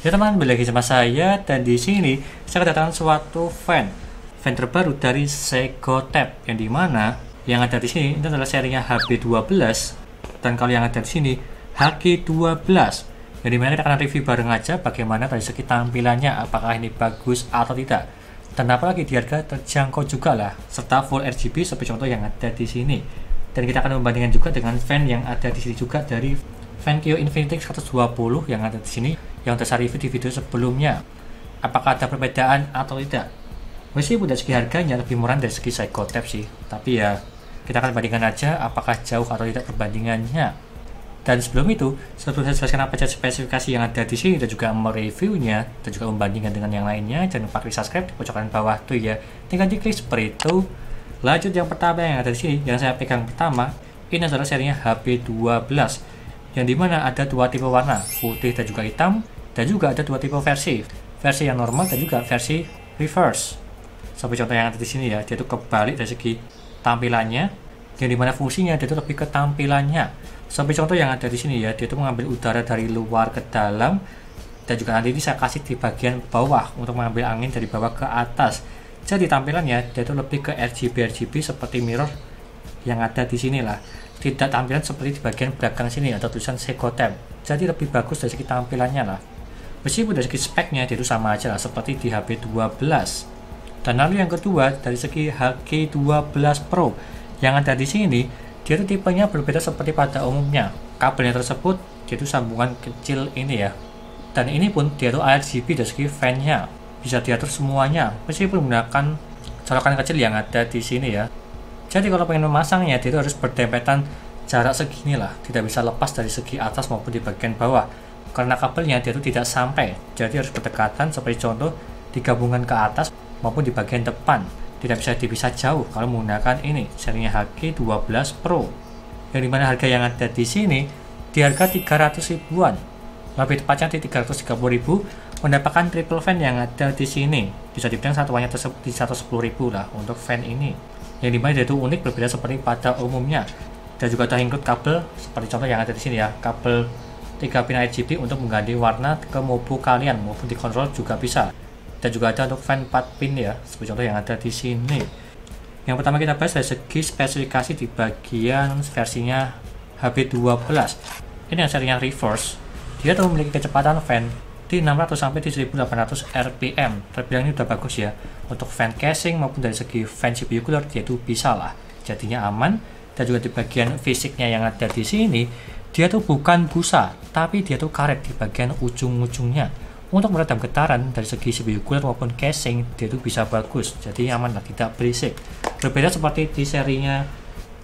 Ya teman, kembali lagi sama saya dan di sini saya kedatangan suatu fan terbaru dari Segotep yang dimana yang ada di sini itu adalah serinya HB12 dan kalau yang ada di sini HG12 yang dimana kita akan review bareng aja bagaimana dari segi tampilannya, apakah ini bagus atau tidak, dan apalagi di harga terjangkau juga lah, serta full RGB seperti contoh yang ada di sini. Dan kita akan membandingkan juga dengan fan yang ada di sini juga dari Vankyo Infinitix 120 yang ada di sini yang udah saya review di video sebelumnya. Apakah ada perbedaan atau tidak? Meskipun dari segi harganya lebih murah dari segi Segotep sih, tapi ya kita akan bandingkan aja apakah jauh atau tidak perbandingannya. Dan sebelum itu, sebelum saya jelaskan apa saja spesifikasi yang ada di sini dan juga mereviewnya dan juga membandingkan dengan yang lainnya, jangan lupa klik subscribe di pojok kanan bawah tuh ya. Tinggal diklik seperti itu. Lanjut yang pertama yang ada di sini, yang saya pegang pertama, ini adalah serinya HB12, yang dimana ada dua tipe warna, putih dan juga hitam, dan juga ada dua tipe versi yang normal dan juga versi reverse. Seperti contoh yang ada di sini ya, dia itu kebalik dari segi tampilannya, yang dimana fungsinya dia itu lebih ke tampilannya. Seperti contoh yang ada di sini ya, dia itu mengambil udara dari luar ke dalam, dan juga nanti ini saya kasih di bagian bawah untuk mengambil angin dari bawah ke atas. Jadi tampilannya dia itu lebih ke RGB seperti mirror yang ada di sini lah. Tidak tampilan seperti di bagian belakang sini ada tulisan Segotep. Jadi lebih bagus dari segi tampilannya lah. Meskipun dari segi speknya dia itu sama aja lah seperti di HB12. Dan lalu yang kedua dari segi HG12 Pro yang ada di sini, dia itu tipenya berbeda seperti pada umumnya. Kabelnya tersebut dia itu sambungan kecil ini ya. Dan ini pun dia itu RGB dari segi fan-nya. Bisa diatur semuanya meskipun menggunakan colokan kecil yang ada di sini ya. Jadi kalau pengen memasangnya dia itu harus berdempetan jarak segini lah, tidak bisa lepas dari segi atas maupun di bagian bawah karena kabelnya dia itu tidak sampai, jadi harus berdekatan seperti contoh di gabungan ke atas maupun di bagian depan, tidak bisa dipisah jauh kalau menggunakan ini serinya HG12 Pro yang dimana harga yang ada di sini di harga 300 ribuan, lebih tepatnya di 330 ribu, mendapatkan triple fan yang ada di sini. Bisa dibilang satuannya tersebut di 110 ribu lah untuk fan ini, yang dimana dia itu unik berbeda seperti pada umumnya. Dan juga ada include kabel seperti contoh yang ada di sini ya, kabel 3 pin RGB untuk mengganti warna ke mobu kalian maupun di kontrol juga bisa. Dan juga ada untuk fan 4 pin ya, seperti contoh yang ada di sini. Yang pertama kita bahas dari segi spesifikasi di bagian versinya HB12. Ini yang serinya reverse. Dia tuh memiliki kecepatan fan di 600 sampai di 1800 rpm. Terbilang ini udah bagus ya. Untuk fan casing maupun dari segi fan CPU cooler dia itu bisa lah. Jadinya aman. Dan juga di bagian fisiknya yang ada di sini, dia tuh bukan busa, tapi dia tuh karet di bagian ujung-ujungnya. Untuk meredam getaran dari segi CPU cooler maupun casing, dia tuh bisa bagus. Jadi aman lah, tidak berisik. Berbeda seperti di serinya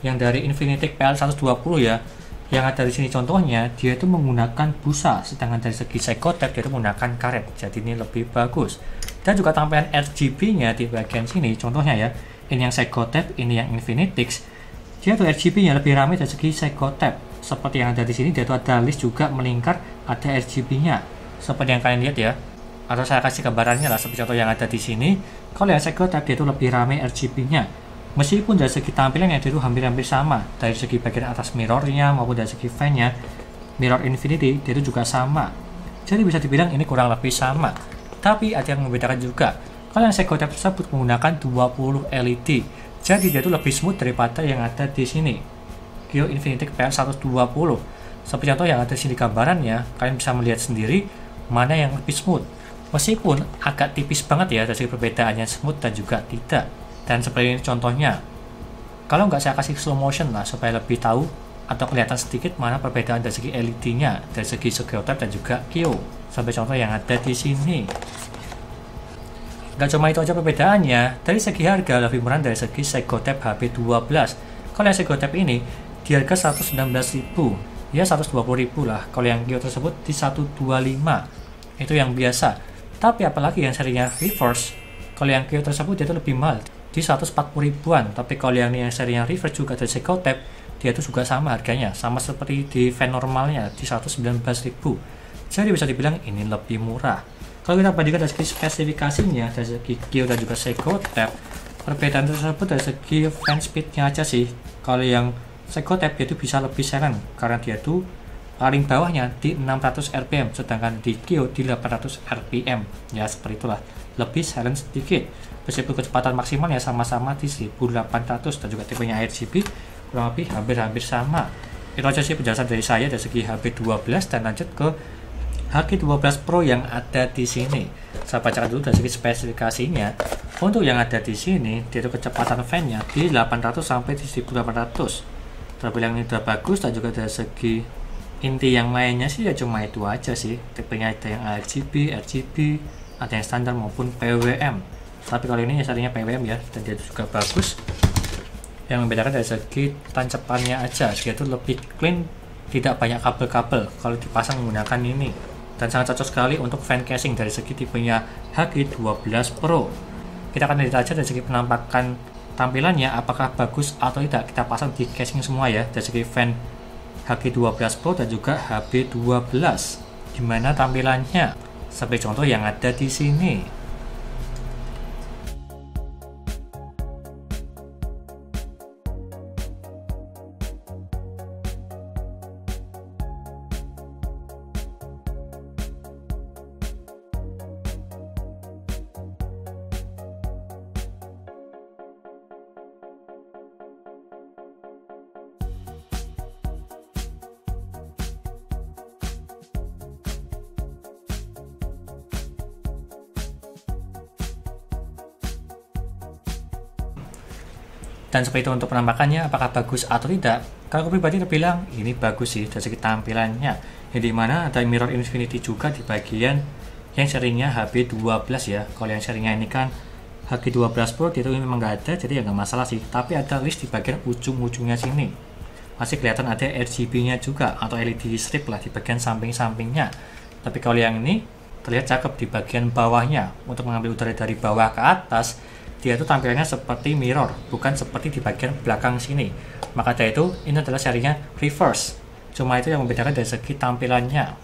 yang dari Infinitix PL120 ya. Yang ada di sini contohnya dia itu menggunakan busa, sedangkan dari segi Segotep dia itu menggunakan karet, jadi ini lebih bagus. Dan juga tampilan RGB-nya di bagian sini, contohnya ya, ini yang Segotep, ini yang Infinitix, dia tuh RGB-nya lebih ramai dari segi Segotep. Seperti yang ada di sini, dia itu ada list juga melingkar, ada RGB-nya, seperti yang kalian lihat ya. Atau saya kasih gambarannya lah, seperti contoh yang ada di sini. Kalau yang Segotep dia itu lebih ramai RGB-nya. Meskipun dari segi tampilannya itu hampir-hampir sama, dari segi bagian atas mirrornya maupun dari segi fan-nya, mirror infinity dia itu juga sama. Jadi bisa dibilang ini kurang lebih sama. Tapi ada yang membedakan juga. Kalau yang Segotep tersebut menggunakan 20 LED, jadi dia itu lebih smooth daripada yang ada di sini. Vankyo Infinitix PL120. Seperti contoh yang ada di sini gambarannya, kalian bisa melihat sendiri mana yang lebih smooth. Meskipun agak tipis banget ya dari segi perbedaannya smooth dan juga tidak. Dan seperti ini contohnya, kalau nggak saya kasih slow motion lah supaya lebih tahu atau kelihatan sedikit mana perbedaan dari segi LED-nya, dari segi Segotep dan juga Kyo. Sampai contoh yang ada di sini. Nggak cuma itu aja perbedaannya, dari segi harga lebih murah dari segi Segotep HB12. Kalau yang Segotep ini di harga 119.000, ya 120.000 lah. Kalau yang Kyo tersebut di 125, itu yang biasa. Tapi apalagi yang serinya reverse, kalau yang Kyo tersebut dia itu lebih mahal di 140 ribuan, tapi kalau yang serinya reverse juga dari Segotep dia itu juga sama harganya, sama seperti di fan normalnya di 119.000. Jadi bisa dibilang ini lebih murah. Kalau kita bandingkan dari segi spesifikasinya dari segi Kyo dan juga Segotep, perbedaan tersebut dari segi fan speednya aja sih. Kalau yang Segotep dia itu bisa lebih silent karena dia itu paling bawahnya di 600 rpm, sedangkan di Kyo di 800 rpm. Ya, seperti itulah. Lebih silent sedikit. Meskipun kecepatan maksimalnya sama-sama di 1800 dan juga tipenya RGB kurang lebih hampir-hampir sama. Itu aja sih penjelasan dari saya dari segi HB12, dan lanjut ke HG12 Pro yang ada di sini. Saya bacakan dulu dari segi spesifikasinya. Untuk yang ada di sini, dia itu kecepatan fan-nya di 800 sampai di 1800. Terbilang ini udah bagus, dan juga dari segi inti yang lainnya sih ya cuma itu aja sih. Tipenya ada yang RGB, ada yang standar maupun PWM. Tapi kalau ini aslinya PWM ya, dan dia juga bagus. Yang membedakan dari segi tancapannya aja, dia itu lebih clean, tidak banyak kabel-kabel kalau dipasang menggunakan ini. Dan sangat cocok sekali untuk fan casing dari segi tipenya HG12 Pro. Kita akan lihat aja dari segi penampakan tampilannya apakah bagus atau tidak. Kita pasang di casing semua ya, dari segi fan HG12 Pro dan juga HB12. Gimana tampilannya? Sebagai contoh yang ada di sini. Dan seperti itu untuk penampakannya, apakah bagus atau tidak? Kalau aku pribadi terbilang ini bagus sih dari segi tampilannya. Yang dimana ada mirror infinity juga di bagian yang serinya HB12 ya. Kalau yang serinya ini kan HG12 Pro itu memang nggak ada, jadi ya nggak masalah sih. Tapi ada list di bagian ujung-ujungnya sini. Masih kelihatan ada RGB-nya juga atau LED strip lah di bagian samping-sampingnya. Tapi kalau yang ini terlihat cakep di bagian bawahnya. Untuk mengambil udara dari bawah ke atas, dia itu tampilannya seperti mirror, bukan seperti di bagian belakang sini. Maka dari itu, ini adalah serinya reverse. Cuma itu yang membedakan dari segi tampilannya.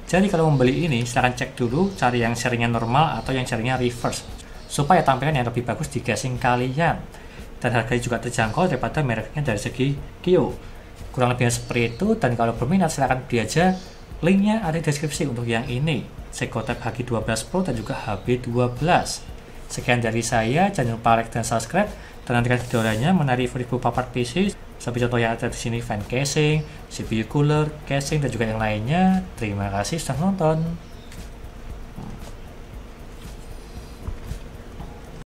Jadi kalau membeli ini, silahkan cek dulu cari yang serinya normal atau yang serinya reverse, supaya tampilan yang lebih bagus di casing kalian. Dan harganya juga terjangkau daripada mereknya dari segi Kyo. Kurang lebihnya seperti itu, dan kalau berminat silahkan beli aja. Linknya ada di deskripsi untuk yang ini, Seikotek HG12 Pro dan juga HB12. Sekian dari saya, jangan lupa like dan subscribe, dan nantikan video lainnya mengenai review papan PC, seperti contoh yang ada di sini, fan casing, CPU cooler, casing, dan juga yang lainnya. Terima kasih sudah nonton.